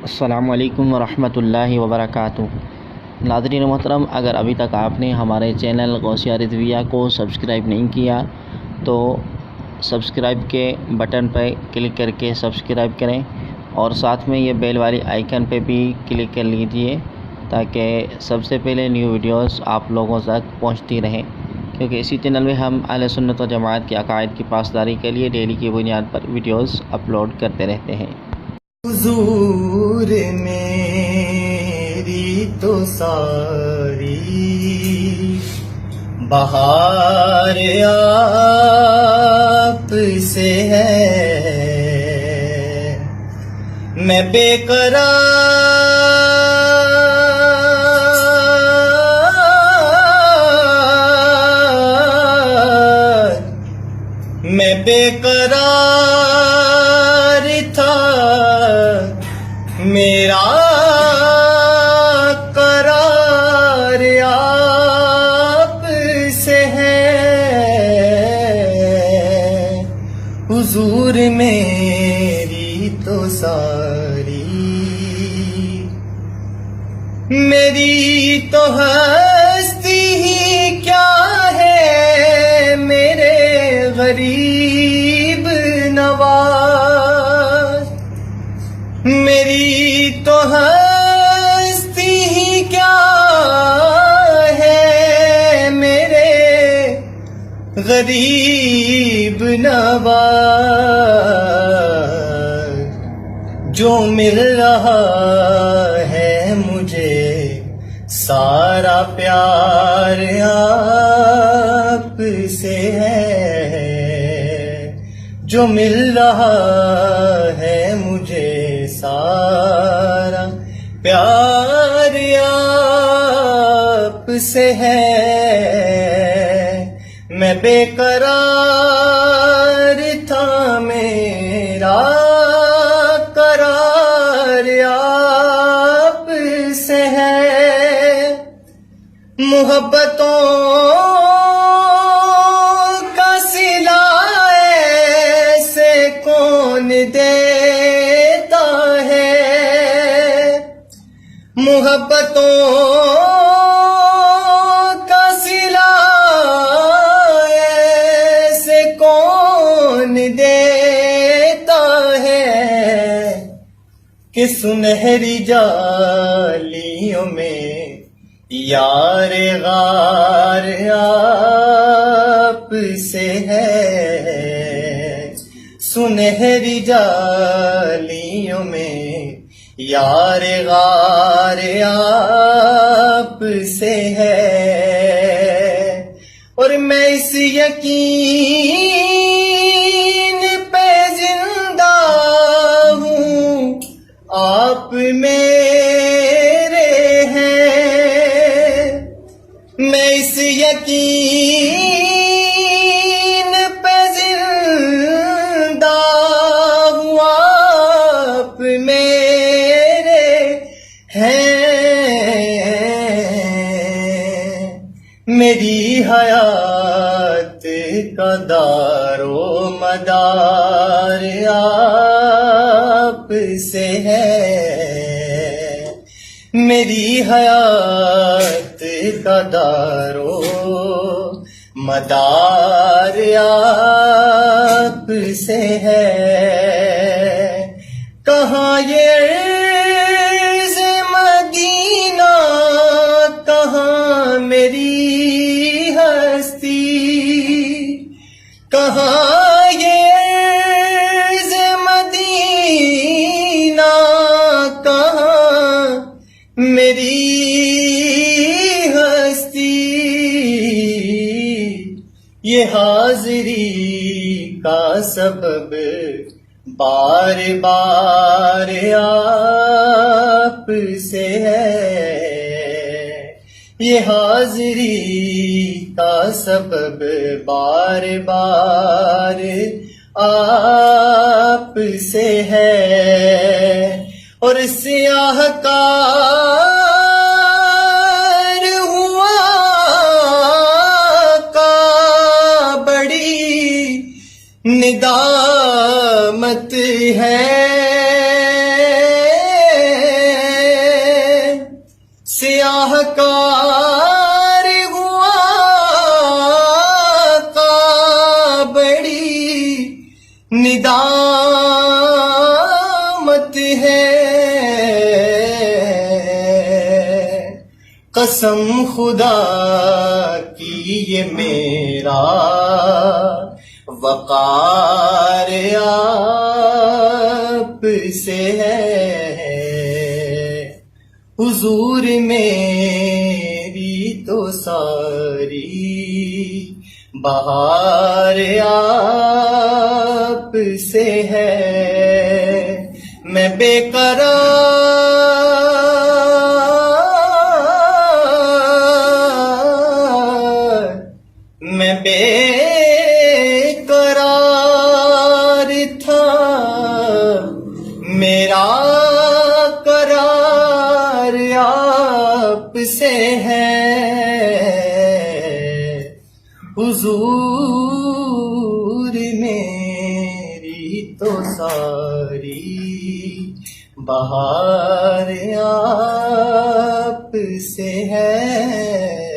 السلام علیکم ورحمۃ اللہ وبرکاتہ۔ ناظرین محترم، اگر ابھی تک آپ نے ہمارے چینل غوثیہ رضویہ کو سبسکرائب نہیں کیا تو سبسکرائب کے بٹن پہ کلک کر کے سبسکرائب کریں اور ساتھ میں یہ بیل والی آئیکن پہ بھی کلک کر لیجئے تاکہ سب سے پہلے نیو ویڈیوز آپ لوگوں تک پہنچتی رہیں، کیونکہ اسی چینل میں ہم اہل سنت و جماعت کے عقائد کی پاسداری کے لیے ڈیلی کی بنیاد پر ویڈیوز اپلوڈ کرتے رہتے ہیں۔ حضور میری تو ساری بہار آپ سے ہے، میں بے قرار، میں بے قرار تھا، میرا قرار آپ سے ہے، حضور میری تو ساری، میری تو ہستی ہی کیا ہے، میرے غریب نواز، میری تو ہستی ہی کیا ہے، میرے غریب نواز، جو مل رہا ہے مجھے سارا پیار آپ سے ہے، جو مل رہا ہے مجھے سارا پیار آپ سے ہے، میں بے قرار تھا، میرا قرار آپ سے ہے، محبتوں کا صلہ ایسے کون دیتا ہے، محبتوں کا صلہ ایسے کون دیتا ہے، کہ سنہری جالیوں میں یار غار آپ سے ہے، سنہری جالیوں میں یار غار آپ سے ہے، اور میں اس یقین پہ زندہ ہوں آپ میرے ہیں، میں اس یقین پہ زندہ ہوں آپ میرے ہیں، میری حیات کا دار و مدار آپ سے ہے، میری حیات کا دار و مدار آپ سے ہے، کہاں یہ عرض مدینہ، کہاں میری ہستی، کہاں یہ عرض مدینہ، کہاں میری ہستی، یہ حاضری کا سبب بار بار آپ سے ہے، یہ حاضری کا سبب بار بار آپ سے ہے، اور سیاہ کار ہوا کا بڑی ندامت ہے، شاہکار ہوا کا بڑی ندامت ہے، قسم خدا کی یہ میرا وقار آپ سے ہے، حضور میری تو ساری بہار آپ سے ہے، میں بے قرار، میں بے قرار تھا، میرا قرار آپ سے ہے، حضور میری تو ساری بہار آپ سے ہے۔